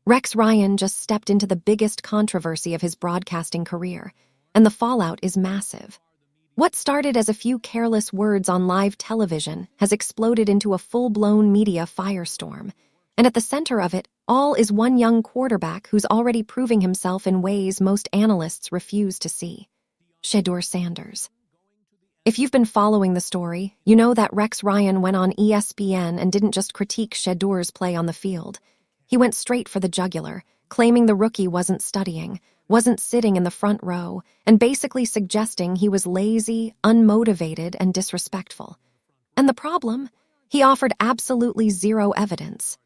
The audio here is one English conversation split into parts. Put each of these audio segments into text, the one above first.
Rex Ryan just stepped into the biggest controversy of his broadcasting career, and the fallout is massive. What started as a few careless words on live television has exploded into a full-blown media firestorm, and at the center of it all is one young quarterback who's already proving himself in ways most analysts refuse to see. Shedeur Sanders. If you've been following the story, you know that Rex Ryan went on ESPN and didn't just critique Shedeur's play on the field. He went straight for the jugular, claiming the rookie wasn't studying, wasn't sitting in the front row, and basically suggesting he was lazy, unmotivated, and disrespectful. And the problem? He offered absolutely zero evidence.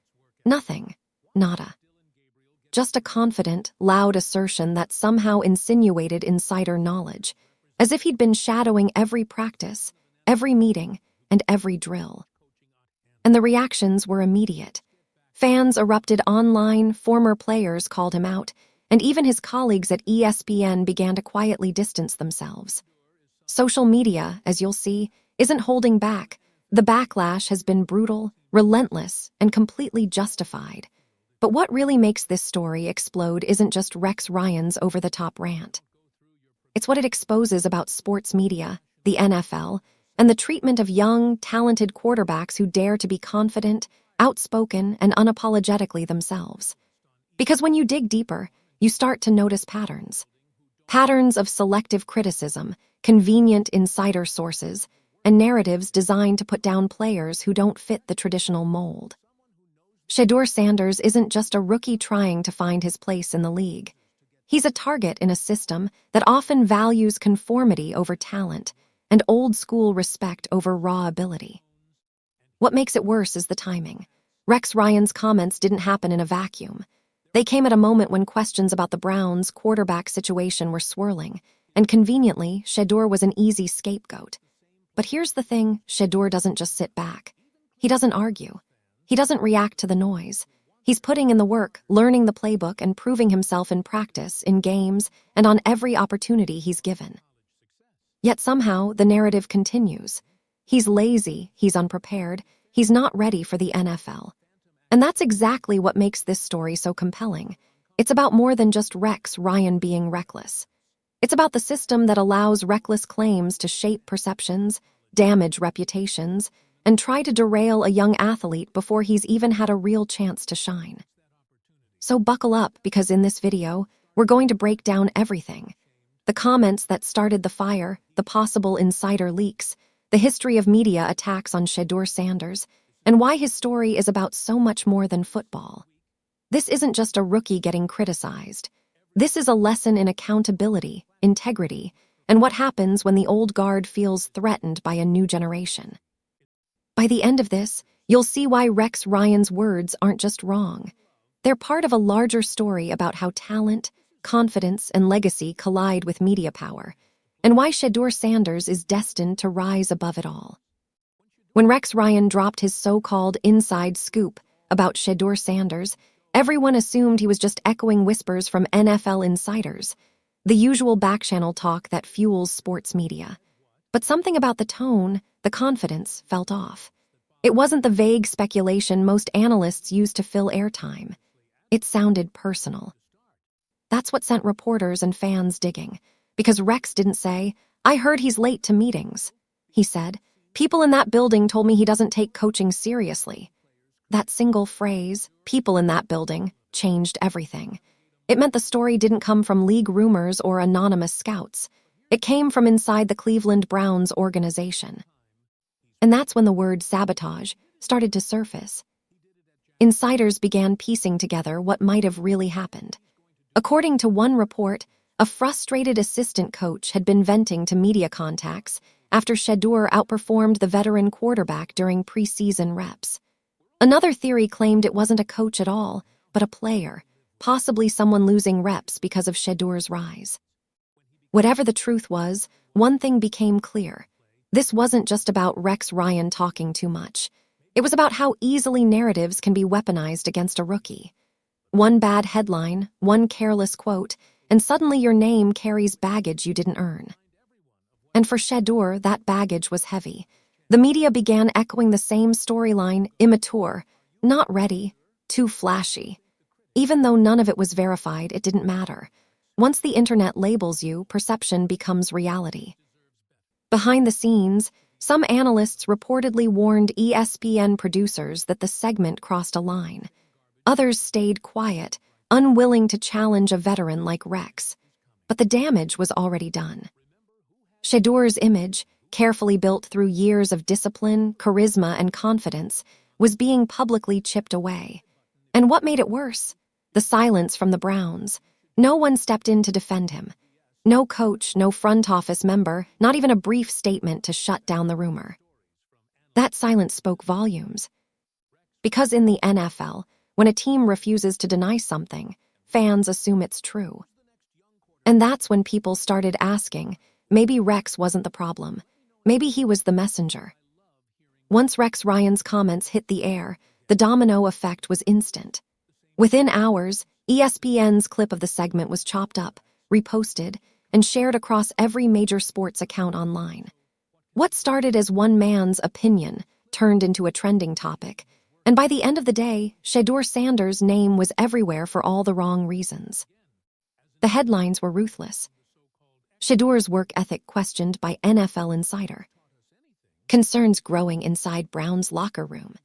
Nothing. Nada. Just a confident, loud assertion that somehow insinuated insider knowledge, as if he'd been shadowing every practice, every meeting, and every drill. And the reactions were immediate. Fans erupted online, former players called him out, and even his colleagues at ESPN began to quietly distance themselves. Social media, as you'll see, isn't holding back. The backlash has been brutal, relentless, and completely justified. But what really makes this story explode isn't just Rex Ryan's over-the-top rant. It's what it exposes about sports media, the NFL, and the treatment of young, talented quarterbacks who dare to be confident, outspoken, and unapologetically themselves. Because when you dig deeper, you start to notice patterns. Patterns of selective criticism, convenient insider sources, and narratives designed to put down players who don't fit the traditional mold. Shedeur Sanders isn't just a rookie trying to find his place in the league. He's a target in a system that often values conformity over talent and old-school respect over raw ability. What makes it worse is the timing. Rex Ryan's comments didn't happen in a vacuum. They came at a moment when questions about the Browns' quarterback situation were swirling, and conveniently, Shedeur was an easy scapegoat. But here's the thing, Shedeur doesn't just sit back. He doesn't argue. He doesn't react to the noise. He's putting in the work, learning the playbook, and proving himself in practice, in games, and on every opportunity he's given. Yet somehow, the narrative continues. He's lazy, he's unprepared, he's not ready for the NFL. And that's exactly what makes this story so compelling. It's about more than just Rex Ryan being reckless. It's about the system that allows reckless claims to shape perceptions, damage reputations, and try to derail a young athlete before he's even had a real chance to shine. So buckle up, because in this video, we're going to break down everything. The comments that started the fire, the possible insider leaks, the history of media attacks on Shedeur Sanders, and why his story is about so much more than football. This isn't just a rookie getting criticized. This is a lesson in accountability, integrity, and what happens when the old guard feels threatened by a new generation. By the end of this, you'll see why Rex Ryan's words aren't just wrong. They're part of a larger story about how talent, confidence, and legacy collide with media power, and why Shedeur Sanders is destined to rise above it all. When Rex Ryan dropped his so-called inside scoop about Shedeur Sanders, everyone assumed he was just echoing whispers from NFL insiders, the usual back-channel talk that fuels sports media. But something about the tone, the confidence, felt off. It wasn't the vague speculation most analysts use to fill airtime. It sounded personal. That's what sent reporters and fans digging, because Rex didn't say, "I heard he's late to meetings." He said, "People in that building told me he doesn't take coaching seriously." That single phrase, "people in that building," changed everything. It meant the story didn't come from league rumors or anonymous scouts. It came from inside the Cleveland Browns organization. And that's when the word sabotage started to surface. Insiders began piecing together what might have really happened. According to one report, a frustrated assistant coach had been venting to media contacts after Shedeur outperformed the veteran quarterback during preseason reps. Another theory claimed it wasn't a coach at all, but a player, possibly someone losing reps because of Shedeur's rise. Whatever the truth was, one thing became clear. This wasn't just about Rex Ryan talking too much. It was about how easily narratives can be weaponized against a rookie. One bad headline, one careless quote, and suddenly your name carries baggage you didn't earn. And for Shedeur, that baggage was heavy. The media began echoing the same storyline: immature, not ready, too flashy. Even though none of it was verified, it didn't matter. Once the internet labels you, perception becomes reality. Behind the scenes, some analysts reportedly warned ESPN producers that the segment crossed a line. Others stayed quiet, unwilling to challenge a veteran like Rex. But the damage was already done. Shedeur's image, carefully built through years of discipline, charisma, and confidence, was being publicly chipped away. And what made it worse? The silence from the Browns. No one stepped in to defend him. No coach, no front office member, not even a brief statement to shut down the rumor. That silence spoke volumes. Because in the NFL, when a team refuses to deny something, fans assume it's true. And that's when people started asking, maybe Rex wasn't the problem. Maybe he was the messenger. Once Rex Ryan's comments hit the air, the domino effect was instant. Within hours, ESPN's clip of the segment was chopped up, reposted, and shared across every major sports account online. What started as one man's opinion turned into a trending topic, and by the end of the day, Shedeur Sanders' name was everywhere for all the wrong reasons. The headlines were ruthless. Shedeur's work ethic questioned by NFL Insider. Concerns growing inside Brown's locker room.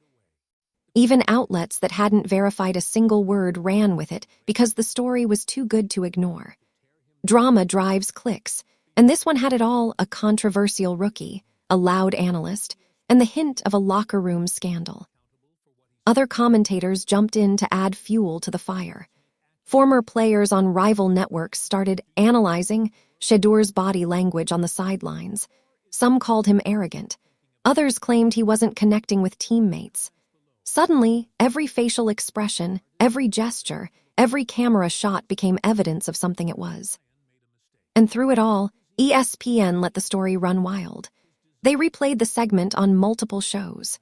Even outlets that hadn't verified a single word ran with it because the story was too good to ignore. Drama drives clicks, and this one had it all: a controversial rookie, a loud analyst, and the hint of a locker room scandal. Other commentators jumped in to add fuel to the fire. Former players on rival networks started analyzing Shedeur's body language on the sidelines. Some called him arrogant. Others claimed he wasn't connecting with teammates. Suddenly, every facial expression, every gesture, every camera shot became evidence of something it was. And through it all, ESPN let the story run wild. They replayed the segment on multiple shows.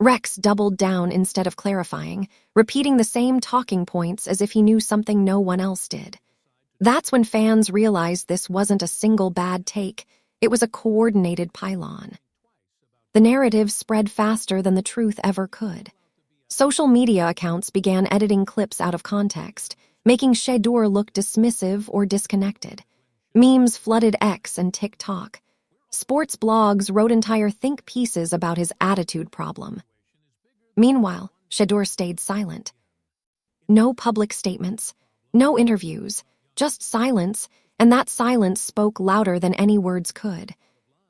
Rex doubled down instead of clarifying, repeating the same talking points as if he knew something no one else did. That's when fans realized this wasn't a single bad take, it was a coordinated pylon. The narrative spread faster than the truth ever could. Social media accounts began editing clips out of context, making Shedeur look dismissive or disconnected. Memes flooded X and TikTok. Sports blogs wrote entire think pieces about his attitude problem. Meanwhile, Shedeur stayed silent. No public statements, no interviews, just silence, and that silence spoke louder than any words could.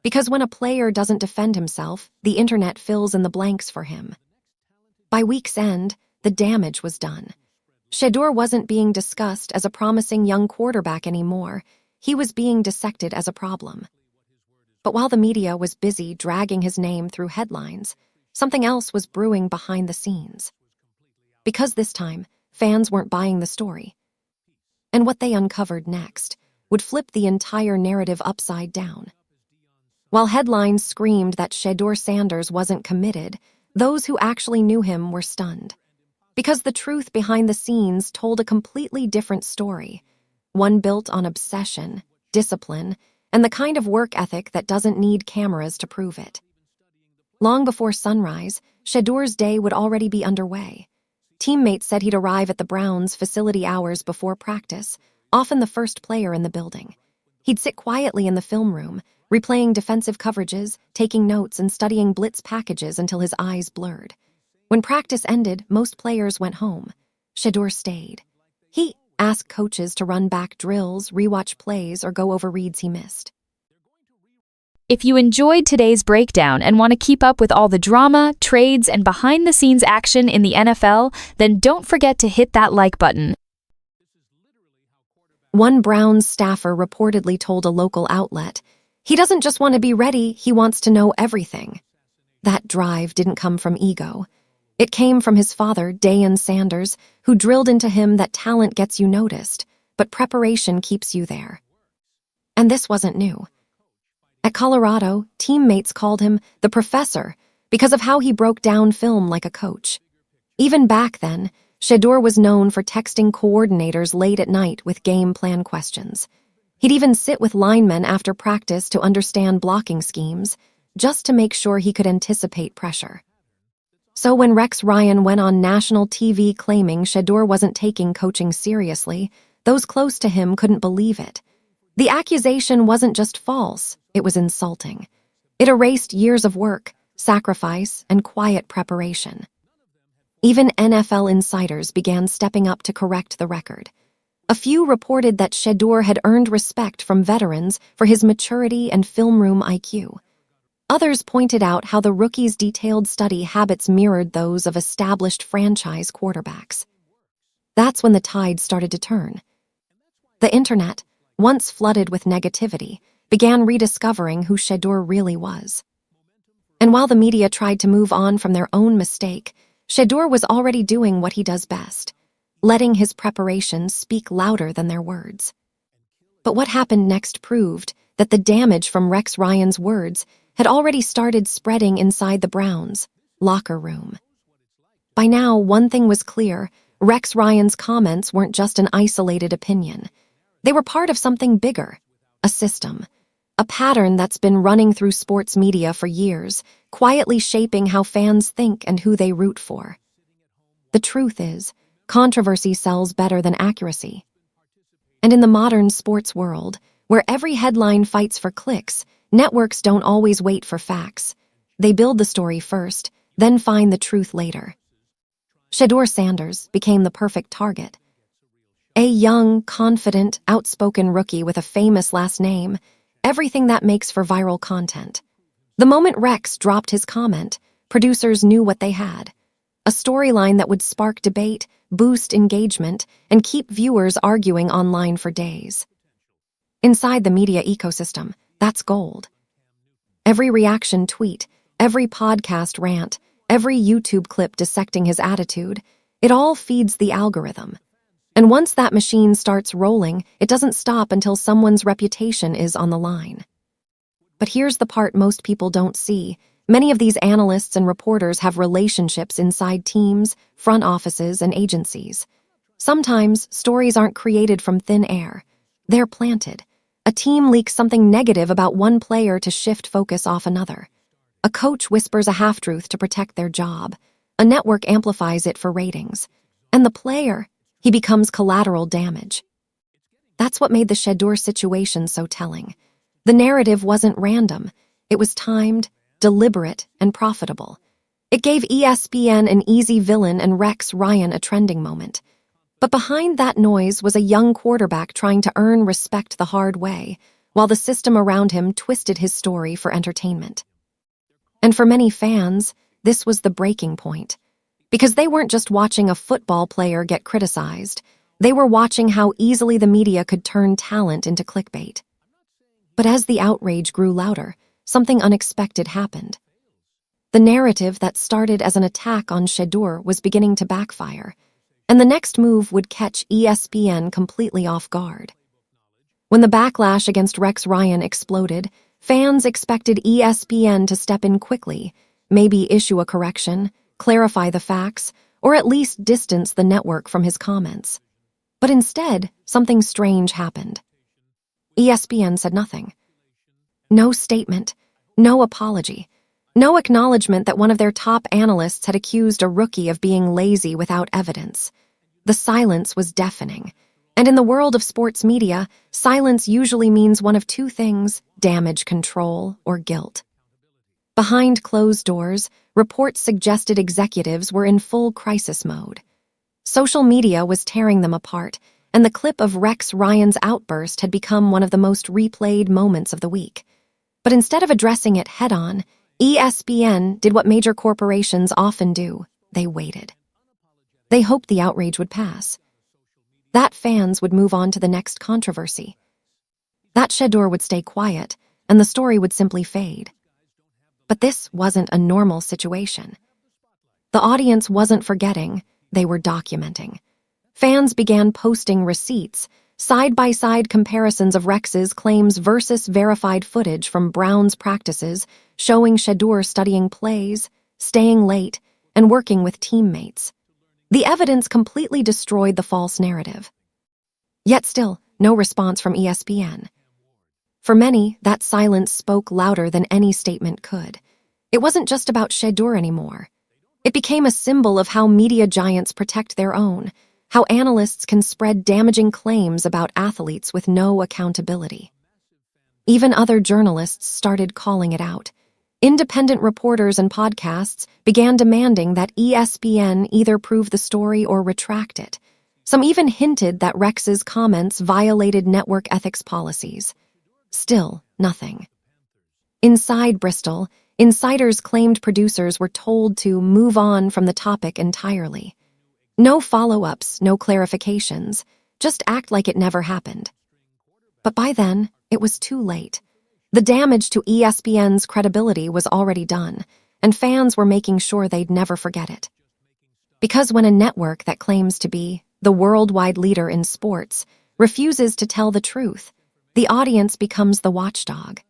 Because when a player doesn't defend himself, the internet fills in the blanks for him. By week's end, the damage was done. Shedeur wasn't being discussed as a promising young quarterback anymore. He was being dissected as a problem. But while the media was busy dragging his name through headlines, something else was brewing behind the scenes. Because this time, fans weren't buying the story. And what they uncovered next would flip the entire narrative upside down. While headlines screamed that Shedeur Sanders wasn't committed, those who actually knew him were stunned. Because the truth behind the scenes told a completely different story, one built on obsession, discipline, and the kind of work ethic that doesn't need cameras to prove it. Long before sunrise, Shedeur's day would already be underway. Teammates said he'd arrive at the Browns' facility hours before practice, often the first player in the building. He'd sit quietly in the film room, replaying defensive coverages, taking notes, and studying blitz packages until his eyes blurred. When practice ended, most players went home. Shedeur stayed. He asked coaches to run back drills, rewatch plays, or go over reads he missed. If you enjoyed today's breakdown and want to keep up with all the drama, trades, and behind-the-scenes action in the NFL, then don't forget to hit that like button. One Browns staffer reportedly told a local outlet, "He doesn't just want to be ready, he wants to know everything." That drive didn't come from ego. It came from his father, Deion Sanders, who drilled into him that talent gets you noticed, but preparation keeps you there. And this wasn't new. At Colorado, teammates called him the professor because of how he broke down film like a coach. Even back then, Shedeur was known for texting coordinators late at night with game plan questions. He'd even sit with linemen after practice to understand blocking schemes, just to make sure he could anticipate pressure. So when Rex Ryan went on national TV claiming Shedeur wasn't taking coaching seriously, those close to him couldn't believe it. The accusation wasn't just false, it was insulting. It erased years of work, sacrifice, and quiet preparation. Even NFL insiders began stepping up to correct the record. A few reported that Shedeur had earned respect from veterans for his maturity and film room IQ. Others pointed out how the rookie's detailed study habits mirrored those of established franchise quarterbacks. That's when the tide started to turn. The internet, once flooded with negativity, began rediscovering who Shedeur really was. And while the media tried to move on from their own mistake, Shedeur was already doing what he does best, letting his preparations speak louder than their words. But what happened next proved that the damage from Rex Ryan's words had already started spreading inside the Browns' locker room. By now, one thing was clear: Rex Ryan's comments weren't just an isolated opinion. They were part of something bigger, a system, a pattern that's been running through sports media for years, quietly shaping how fans think and who they root for. The truth is, controversy sells better than accuracy. And in the modern sports world, where every headline fights for clicks, networks don't always wait for facts. They build the story first, then find the truth later. Shedeur Sanders became the perfect target. A young, confident, outspoken rookie with a famous last name, everything that makes for viral content. The moment Rex dropped his comment, producers knew what they had: a storyline that would spark debate, boost engagement, and keep viewers arguing online for days. Inside the media ecosystem, that's gold. Every reaction tweet, every podcast rant, every YouTube clip dissecting his attitude, it all feeds the algorithm. And once that machine starts rolling, it doesn't stop until someone's reputation is on the line. But here's the part most people don't see. Many of these analysts and reporters have relationships inside teams, front offices, and agencies. Sometimes, stories aren't created from thin air. They're planted. A team leaks something negative about one player to shift focus off another. A coach whispers a half-truth to protect their job. A network amplifies it for ratings. And the player, he becomes collateral damage. That's what made the Shedeur situation so telling. The narrative wasn't random. It was timed, deliberate, and profitable. It gave ESPN an easy villain and Rex Ryan a trending moment. But behind that noise was a young quarterback trying to earn respect the hard way, while the system around him twisted his story for entertainment. And for many fans, this was the breaking point. Because they weren't just watching a football player get criticized, they were watching how easily the media could turn talent into clickbait. But as the outrage grew louder, something unexpected happened. The narrative that started as an attack on Shedeur was beginning to backfire, and the next move would catch ESPN completely off guard. When the backlash against Rex Ryan exploded, fans expected ESPN to step in quickly, maybe issue a correction, clarify the facts, or at least distance the network from his comments. But instead, something strange happened. ESPN said nothing. No statement, no apology, no acknowledgement that one of their top analysts had accused a rookie of being lazy without evidence. The silence was deafening. And in the world of sports media, silence usually means one of two things: damage control or guilt. Behind closed doors, reports suggested executives were in full crisis mode. Social media was tearing them apart, and the clip of Rex Ryan's outburst had become one of the most replayed moments of the week. But instead of addressing it head-on, ESPN did what major corporations often do: they waited. They hoped the outrage would pass. That fans would move on to the next controversy. That Shedeur would stay quiet, and the story would simply fade. But this wasn't a normal situation. The audience wasn't forgetting, they were documenting. Fans began posting receipts, side-by-side comparisons of Rex's claims versus verified footage from Brown's practices, showing Shedeur studying plays, staying late, and working with teammates. The evidence completely destroyed the false narrative. Yet still, no response from ESPN. For many, that silence spoke louder than any statement could. It wasn't just about Shedeur anymore. It became a symbol of how media giants protect their own, how analysts can spread damaging claims about athletes with no accountability. Even other journalists started calling it out. Independent reporters and podcasts began demanding that ESPN either prove the story or retract it. Some even hinted that Rex's comments violated network ethics policies. Still, nothing. Inside Bristol, insiders claimed producers were told to move on from the topic entirely. No follow-ups, no clarifications, just act like it never happened. But by then, it was too late. The damage to ESPN's credibility was already done, and fans were making sure they'd never forget it. Because when a network that claims to be the worldwide leader in sports refuses to tell the truth, the audience becomes the watchdog.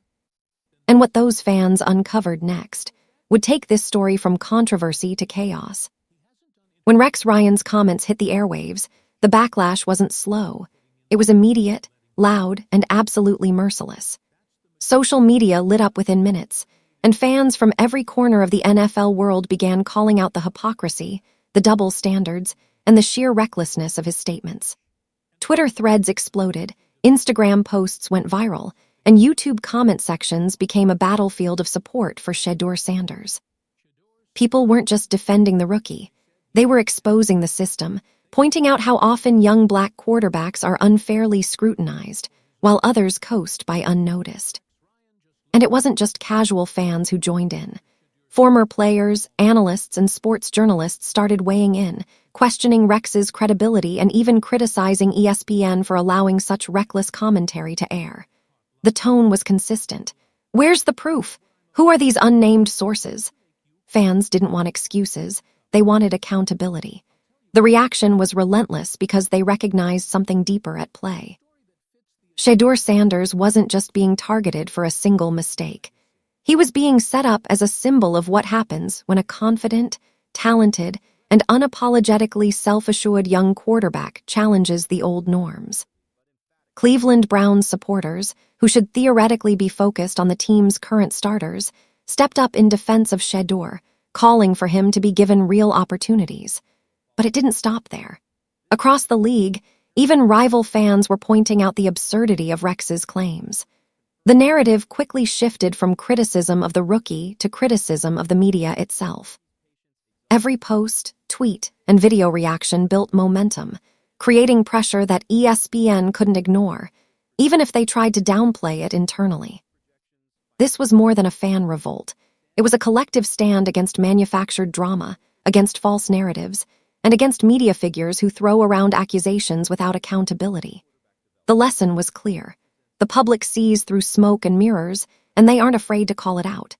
And what those fans uncovered next would take this story from controversy to chaos. When Rex Ryan's comments hit the airwaves, the backlash wasn't slow. It was immediate, loud, and absolutely merciless. Social media lit up within minutes, and fans from every corner of the NFL world began calling out the hypocrisy, the double standards, and the sheer recklessness of his statements. Twitter threads exploded, Instagram posts went viral, and YouTube comment sections became a battlefield of support for Shedeur Sanders. People weren't just defending the rookie. They were exposing the system, pointing out how often young black quarterbacks are unfairly scrutinized, while others coast by unnoticed. And it wasn't just casual fans who joined in. Former players, analysts, and sports journalists started weighing in, questioning Rex's credibility and even criticizing ESPN for allowing such reckless commentary to air. The tone was consistent. Where's the proof? Who are these unnamed sources? Fans didn't want excuses. They wanted accountability. The reaction was relentless because they recognized something deeper at play. Shedeur Sanders wasn't just being targeted for a single mistake. He was being set up as a symbol of what happens when a confident, talented, and unapologetically self-assured young quarterback challenges the old norms. Cleveland Browns supporters, who should theoretically be focused on the team's current starters, stepped up in defense of Shedeur, calling for him to be given real opportunities. But it didn't stop there. Across the league, even rival fans were pointing out the absurdity of Rex's claims. The narrative quickly shifted from criticism of the rookie to criticism of the media itself. Every post, tweet, and video reaction built momentum, creating pressure that ESPN couldn't ignore, even if they tried to downplay it internally. This was more than a fan revolt. It was a collective stand against manufactured drama, against false narratives, and against media figures who throw around accusations without accountability. The lesson was clear. The public sees through smoke and mirrors, and they aren't afraid to call it out.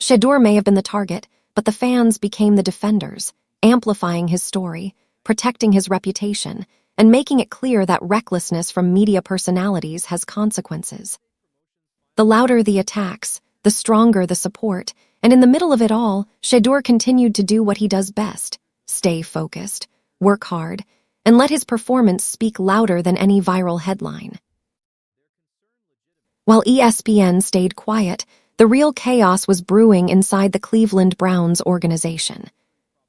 Shedeur may have been the target, but the fans became the defenders, amplifying his story, protecting his reputation, and making it clear that recklessness from media personalities has consequences. The louder the attacks, the stronger the support, and in the middle of it all, Shedeur continued to do what he does best: stay focused, work hard, and let his performance speak louder than any viral headline. While ESPN stayed quiet, the real chaos was brewing inside the Cleveland Browns organization.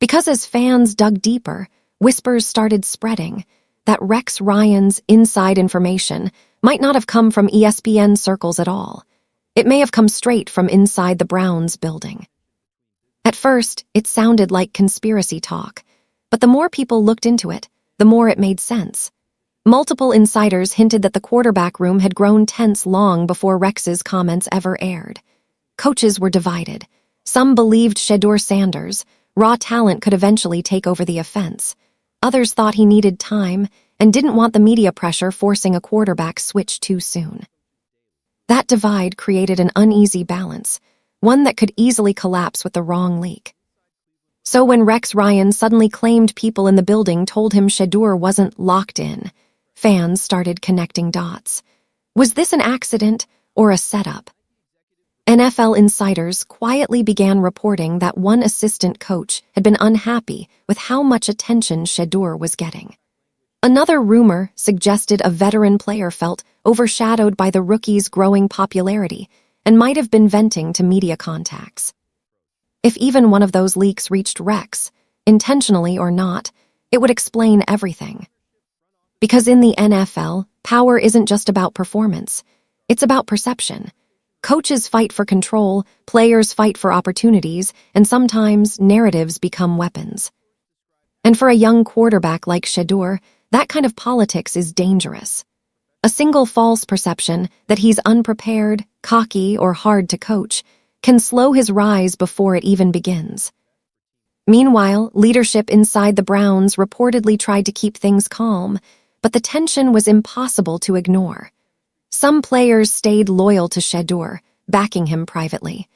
Because as fans dug deeper, whispers started spreading that Rex Ryan's inside information might not have come from ESPN circles at all. It may have come straight from inside the Browns building. At first, it sounded like conspiracy talk, but the more people looked into it, the more it made sense. Multiple insiders hinted that the quarterback room had grown tense long before Rex's comments ever aired. Coaches were divided. Some believed Shedeur Sanders, raw talent, could eventually take over the offense. Others thought he needed time and didn't want the media pressure forcing a quarterback switch too soon. That divide created an uneasy balance, one that could easily collapse with the wrong leak. So when Rex Ryan suddenly claimed people in the building told him Shedeur wasn't locked in, fans started connecting dots. Was this an accident or a setup? NFL insiders quietly began reporting that one assistant coach had been unhappy with how much attention Shedeur was getting. Another rumor suggested a veteran player felt overshadowed by the rookie's growing popularity and might have been venting to media contacts. If even one of those leaks reached Rex, intentionally or not, it would explain everything. Because in the NFL, power isn't just about performance. It's about perception. Coaches fight for control, players fight for opportunities, and sometimes narratives become weapons. And for a young quarterback like Shedeur, that kind of politics is dangerous. A single false perception that he's unprepared, cocky, or hard to coach can slow his rise before it even begins. Meanwhile, leadership inside the Browns reportedly tried to keep things calm, but the tension was impossible to ignore. Some players stayed loyal to Shedeur, backing him privately.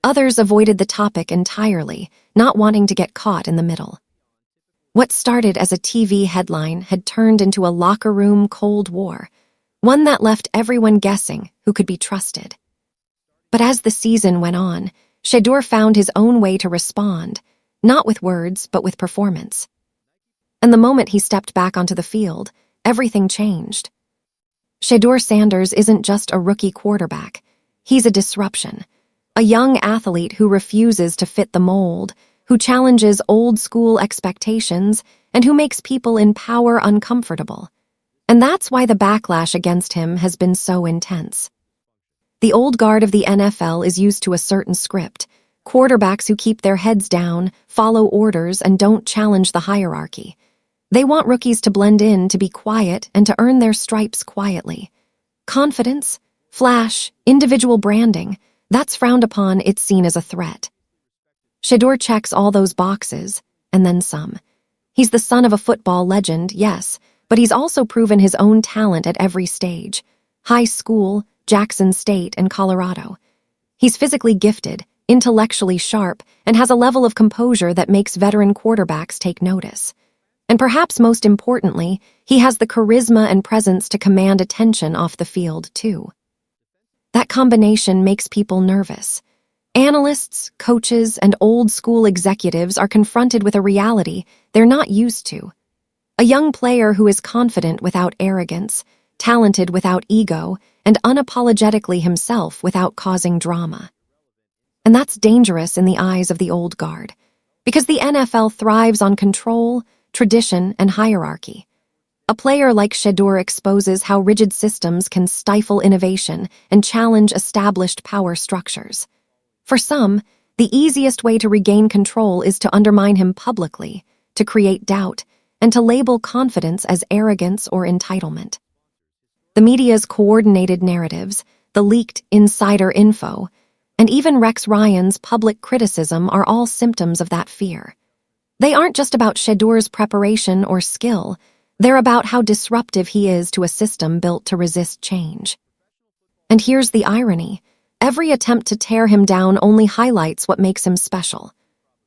Others avoided the topic entirely, not wanting to get caught in the middle. What started as a TV headline had turned into a locker room Cold War, one that left everyone guessing who could be trusted. But as the season went on, Shedeur found his own way to respond, not with words, but with performance. And the moment he stepped back onto the field, everything changed. Shedeur Sanders isn't just a rookie quarterback. He's a disruption. A young athlete who refuses to fit the mold, who challenges old-school expectations, and who makes people in power uncomfortable. And that's why the backlash against him has been so intense. The old guard of the NFL is used to a certain script: quarterbacks who keep their heads down, follow orders, and don't challenge the hierarchy. They want rookies to blend in, to be quiet, and to earn their stripes quietly. Confidence, flash, individual branding, that's frowned upon, it's seen as a threat. Shedeur checks all those boxes, and then some. He's the son of a football legend, yes, but he's also proven his own talent at every stage: high school, Jackson State, and Colorado. He's physically gifted, intellectually sharp, and has a level of composure that makes veteran quarterbacks take notice. And perhaps most importantly, he has the charisma and presence to command attention off the field, too. That combination makes people nervous. Analysts, coaches, and old-school executives are confronted with a reality they're not used to. A young player who is confident without arrogance, talented without ego, and unapologetically himself without causing drama. And that's dangerous in the eyes of the old guard, because the NFL thrives on control, tradition, and hierarchy. A player like Shedeur exposes how rigid systems can stifle innovation and challenge established power structures. For some, the easiest way to regain control is to undermine him publicly, to create doubt, and to label confidence as arrogance or entitlement. The media's coordinated narratives, the leaked insider info, and even Rex Ryan's public criticism are all symptoms of that fear. They aren't just about Shedeur's preparation or skill, they're about how disruptive he is to a system built to resist change. And here's the irony: every attempt to tear him down only highlights what makes him special.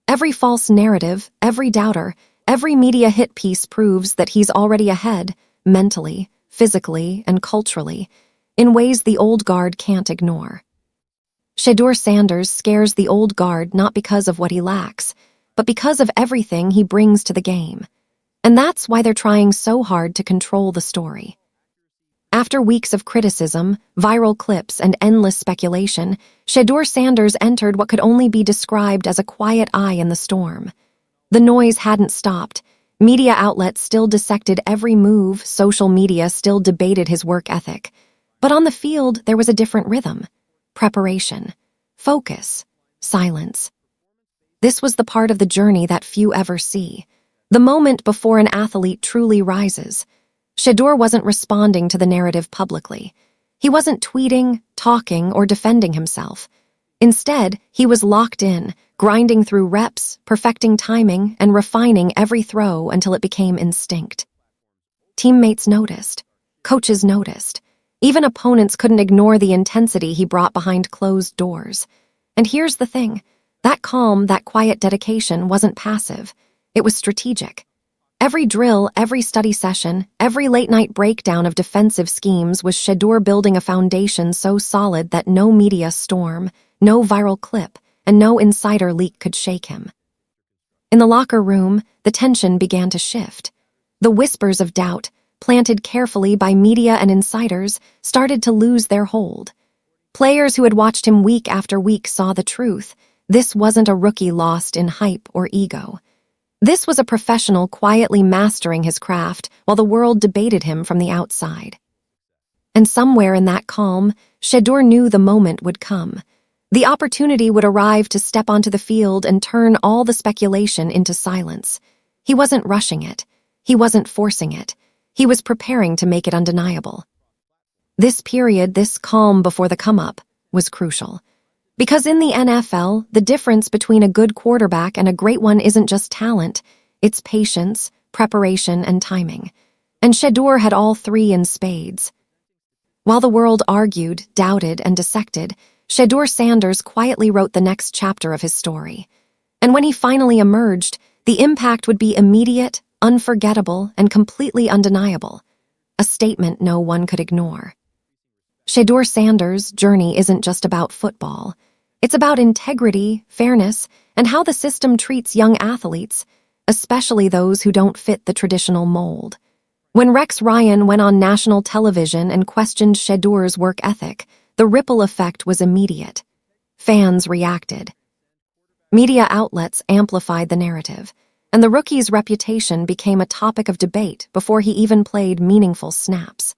Every false narrative, every doubter, every media hit piece proves that he's already ahead, mentally, physically, and culturally, in ways the old guard can't ignore. Shedeur Sanders scares the old guard not because of what he lacks, but because of everything he brings to the game. And that's why they're trying so hard to control the story. After weeks of criticism, viral clips, and endless speculation, Shedeur Sanders entered what could only be described as a quiet eye in the storm. The noise hadn't stopped. Media outlets still dissected every move, social media still debated his work ethic. But on the field, there was a different rhythm: preparation, focus, silence. This was the part of the journey that few ever see, the moment before an athlete truly rises. Shedeur wasn't responding to the narrative publicly. He wasn't tweeting, talking, or defending himself. Instead, he was locked in, grinding through reps, perfecting timing, and refining every throw until it became instinct. Teammates noticed. Coaches noticed. Even opponents couldn't ignore the intensity he brought behind closed doors. And here's the thing: that calm, that quiet dedication wasn't passive. It was strategic. Every drill, every study session, every late-night breakdown of defensive schemes was Shedeur building a foundation so solid that no media storm, no viral clip, and no insider leak could shake him. In the locker room, the tension began to shift. The whispers of doubt, planted carefully by media and insiders, started to lose their hold. Players who had watched him week after week saw the truth. This wasn't a rookie lost in hype or ego. This was a professional quietly mastering his craft while the world debated him from the outside. And somewhere in that calm, Shedeur knew the moment would come. The opportunity would arrive to step onto the field and turn all the speculation into silence. He wasn't rushing it. He wasn't forcing it. He was preparing to make it undeniable. This period, this calm before the come-up, was crucial. Because in the NFL, the difference between a good quarterback and a great one isn't just talent, it's patience, preparation, and timing. And Shedeur had all three in spades. While the world argued, doubted, and dissected, Shedeur Sanders quietly wrote the next chapter of his story. And when he finally emerged, the impact would be immediate, unforgettable, and completely undeniable. A statement no one could ignore. Shedeur Sanders' journey isn't just about football. It's about integrity, fairness, and how the system treats young athletes, especially those who don't fit the traditional mold. When Rex Ryan went on national television and questioned Shedeur's work ethic, the ripple effect was immediate. Fans reacted. Media outlets amplified the narrative, and the rookie's reputation became a topic of debate before he even played meaningful snaps.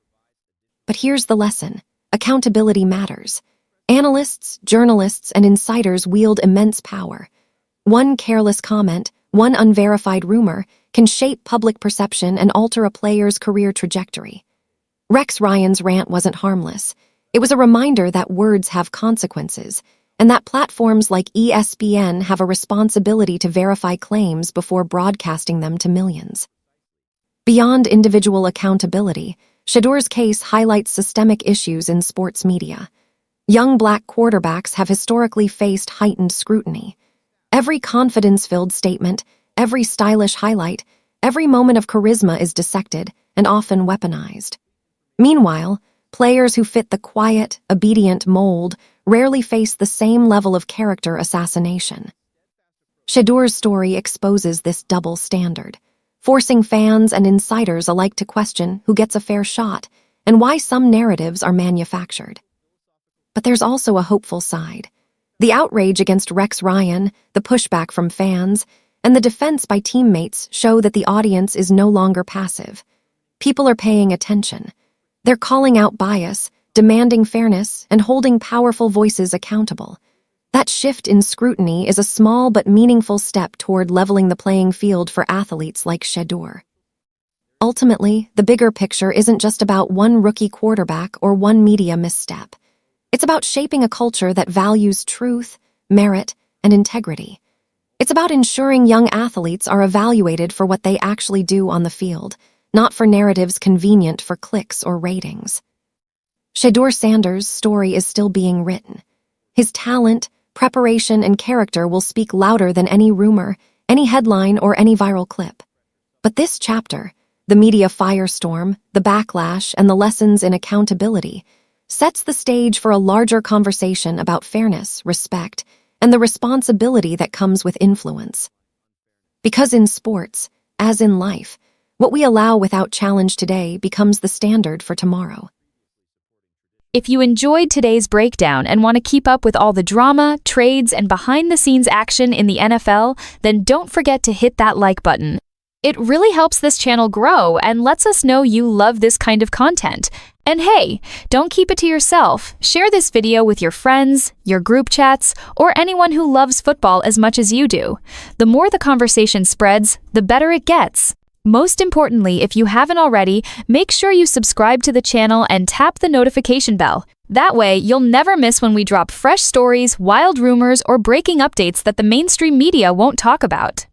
But here's the lesson. Accountability matters. Analysts, journalists, and insiders wield immense power. One careless comment, one unverified rumor, can shape public perception and alter a player's career trajectory. Rex Ryan's rant wasn't harmless. It was a reminder that words have consequences, and that platforms like ESPN have a responsibility to verify claims before broadcasting them to millions. Beyond individual accountability, Shedeur's case highlights systemic issues in sports media. Young black quarterbacks have historically faced heightened scrutiny. Every confidence-filled statement, every stylish highlight, every moment of charisma is dissected and often weaponized. Meanwhile, players who fit the quiet, obedient mold rarely face the same level of character assassination. Shedeur's story exposes this double standard, forcing fans and insiders alike to question who gets a fair shot and why some narratives are manufactured. But there's also a hopeful side. The outrage against Rex Ryan, the pushback from fans, and the defense by teammates show that the audience is no longer passive. People are paying attention. They're calling out bias, demanding fairness, and holding powerful voices accountable. That shift in scrutiny is a small but meaningful step toward leveling the playing field for athletes like Shedeur. Ultimately, the bigger picture isn't just about one rookie quarterback or one media misstep. It's about shaping a culture that values truth, merit, and integrity. It's about ensuring young athletes are evaluated for what they actually do on the field, not for narratives convenient for clicks or ratings. Shedeur Sanders' story is still being written. His talent, preparation, and character will speak louder than any rumor, any headline, or any viral clip. But this chapter, the media firestorm, the backlash, and the lessons in accountability, sets the stage for a larger conversation about fairness, respect, and the responsibility that comes with influence. Because in sports, as in life, what we allow without challenge today becomes the standard for tomorrow. If you enjoyed today's breakdown and want to keep up with all the drama, trades, and behind-the-scenes action in the NFL, then don't forget to hit that like button. It really helps this channel grow and lets us know you love this kind of content. And hey, don't keep it to yourself. Share this video with your friends, your group chats, or anyone who loves football as much as you do. The more the conversation spreads, the better it gets. Most importantly, if you haven't already, make sure you subscribe to the channel and tap the notification bell. That way, you'll never miss when we drop fresh stories, wild rumors, or breaking updates that the mainstream media won't talk about.